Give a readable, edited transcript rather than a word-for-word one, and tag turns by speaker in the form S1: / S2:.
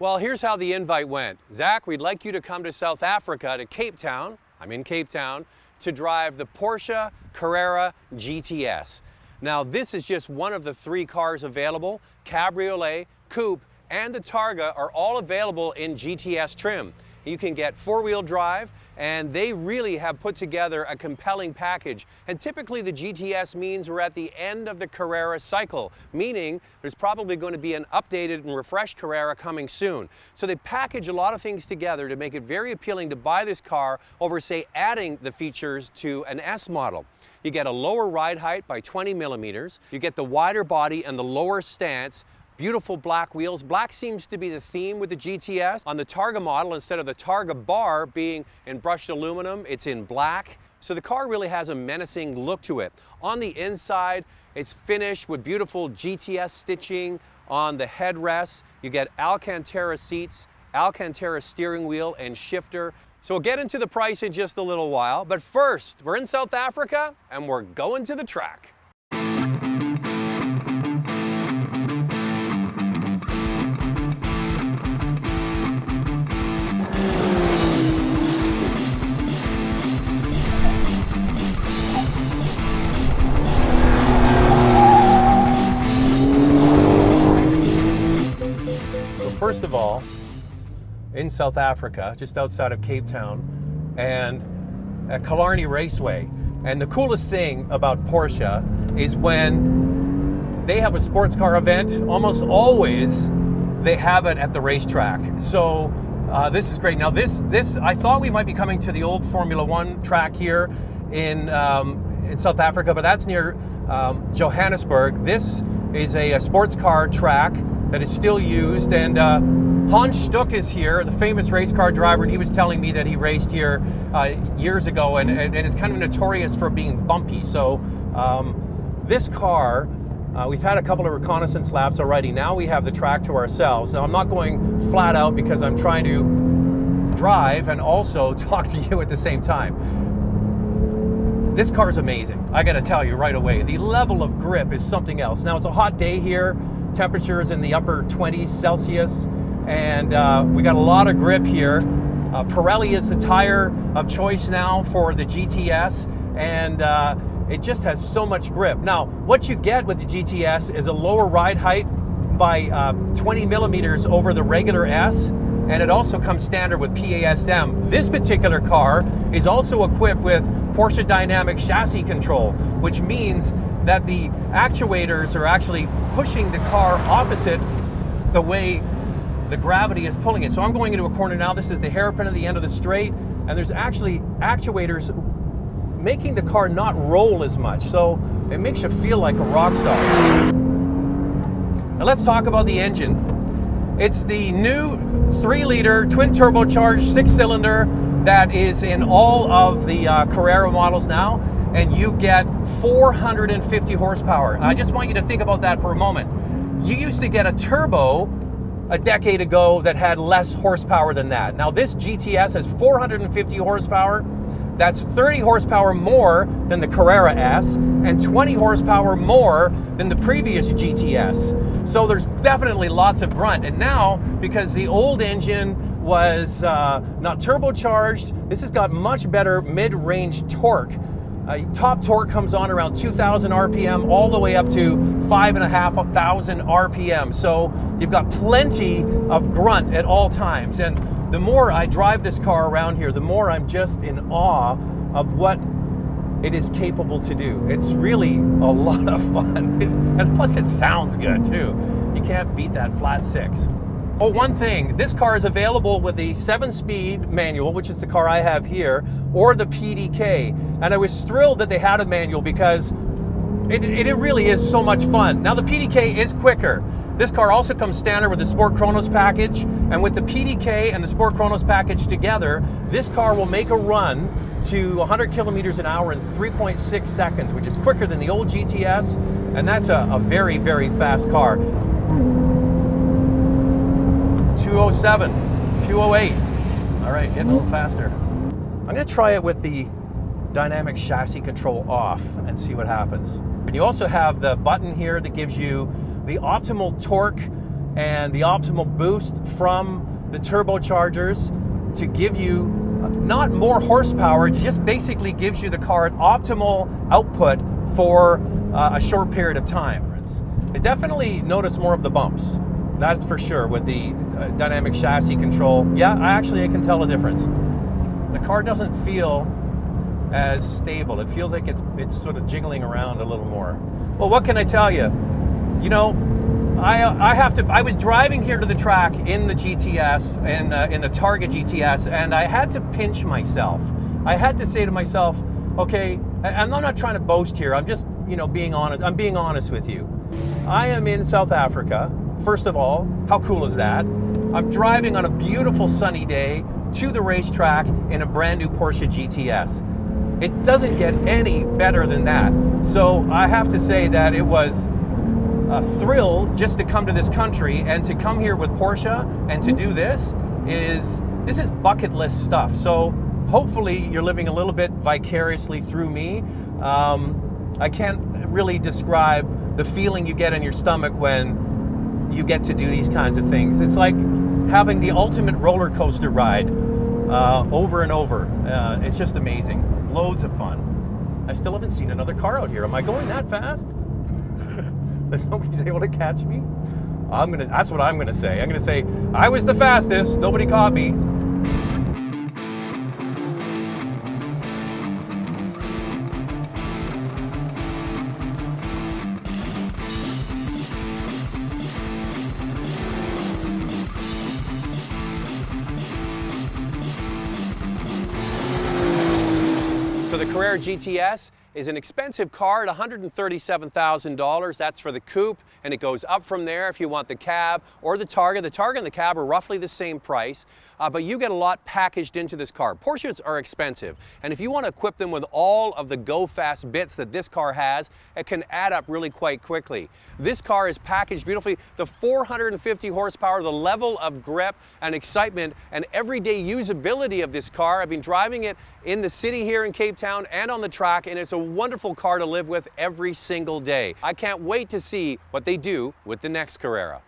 S1: Well, here's how the invite went. Zach, we'd like you to come to South Africa, to Cape Town, I'm in Cape Town, to drive the Porsche Carrera GTS. Now, this is just one of the 3 cars available. Cabriolet, Coupe, and the Targa are all available in GTS trim. You can get 4-wheel drive, and they really have put together a compelling package. And typically the GTS means we're at the end of the Carrera cycle, meaning there's probably going to be an updated and refreshed Carrera coming soon. So they package a lot of things together to make it very appealing to buy this car over, say, adding the features to an S model. You get a lower ride height by 20 millimeters. You get the wider body and the lower stance. Beautiful black wheels. Black seems to be the theme with the GTS. On the Targa model, instead of the Targa bar being in brushed aluminum, it's in black. So the car really has a menacing look to it. On the inside, it's finished with beautiful GTS stitching on the headrests. You get Alcantara seats, Alcantara steering wheel and shifter. So we'll get into the price in just a little while. But first, we're in South Africa and we're going to the track. First of all, in South Africa, just outside of Cape Town, and at Killarney Raceway. And the coolest thing about Porsche is when they have a sports car event, almost always they have it at the racetrack. So this is great. Now this I thought we might be coming to the old Formula One track here in South Africa, but that's near Johannesburg. This is a sports car track that is still used, and Hans Stuck is here, the famous race car driver, and he was telling me that he raced here years ago, and it's kind of notorious for being bumpy. So this car, we've had a couple of reconnaissance laps already. Now we have the track to ourselves. Now I'm not going flat out because I'm trying to drive and also talk to you at the same time. This car is amazing, I gotta tell you right away. The level of grip is something else. Now it's a hot day here. Temperatures in the upper 20s Celsius, and we got a lot of grip here. Pirelli is the tire of choice now for the GTS, and it just has so much grip. Now, what you get with the GTS is a lower ride height by 20 millimeters over the regular S, and it also comes standard with PASM. This particular car is also equipped with Porsche Dynamic Chassis Control, which means that the actuators are actually pushing the car opposite the way the gravity is pulling it. So I'm going into a corner now. This is the hairpin at the end of the straight, and there's actually actuators making the car not roll as much. So it makes you feel like a rock star. Now let's talk about the engine. It's the new 3-liter twin turbocharged 6-cylinder that is in all of the Carrera models now. And you get 450 horsepower. I just want you to think about that for a moment. You used to get a turbo a decade ago that had less horsepower than that. Now this GTS has 450 horsepower. That's 30 horsepower more than the Carrera S and 20 horsepower more than the previous GTS. So there's definitely lots of grunt. And now, because the old engine was not turbocharged, this has got much better mid-range torque. Top torque comes on around 2,000 RPM all the way up to 5,500 RPM. So you've got plenty of grunt at all times. And the more I drive this car around here, the more I'm just in awe of what it is capable to do. It's really a lot of fun. And plus it sounds good too. You can't beat that flat 6. Oh, one thing, this car is available with the 7-speed manual, which is the car I have here, or the PDK. And I was thrilled that they had a manual because it really is so much fun. Now the PDK is quicker. This car also comes standard with the Sport Chronos package, and with the PDK and the Sport Chronos package together, this car will make a run to 100 kilometers an hour in 3.6 seconds, which is quicker than the old GTS, and that's a very, very fast car. 207, 208. All right, getting a little faster. I'm gonna try it with the dynamic chassis control off and see what happens. And you also have the button here that gives you the optimal torque and the optimal boost from the turbochargers to give you not more horsepower, it just basically gives you the car an optimal output for a short period of time. I definitely notice more of the bumps, that's for sure, with the dynamic chassis control. Yeah, I can tell a difference. The car doesn't feel as stable. It feels like it's sort of jiggling around a little more. Well, what can I tell you? You know, I was driving here to the track in the GTS and in the Targa GTS, and I had to pinch myself. I had to say to myself, okay, I'm not trying to boast here. I'm just, being honest. I'm being honest with you. I am in South Africa. First of all, how cool is that? I'm driving on a beautiful sunny day to the racetrack in a brand new Porsche GTS. It doesn't get any better than that. So I have to say that it was a thrill just to come to this country, and to come here with Porsche and to do this is bucket list stuff. So hopefully you're living a little bit vicariously through me. I can't really describe the feeling you get in your stomach when you get to do these kinds of things. It's like having the ultimate roller coaster ride over and over. It's just amazing. Loads of fun. I still haven't seen another car out here. Am I going that fast? That nobody's able to catch me? That's what I'm gonna say. I'm gonna say, I was the fastest, nobody caught me. So the Carrera GTS is an expensive car at $137,000. That's for the coupe, and it goes up from there if you want the cab or the Targa. The Targa and the cab are roughly the same price, but you get a lot packaged into this car. Porsches are expensive, and if you want to equip them with all of the go-fast bits that this car has, it can add up really quite quickly. This car is packaged beautifully. The 450 horsepower, the level of grip and excitement and everyday usability of this car. I've been driving it in the city here in Cape Town and on the track, and it's a wonderful car to live with every single day. I can't wait to see what they do with the next Carrera.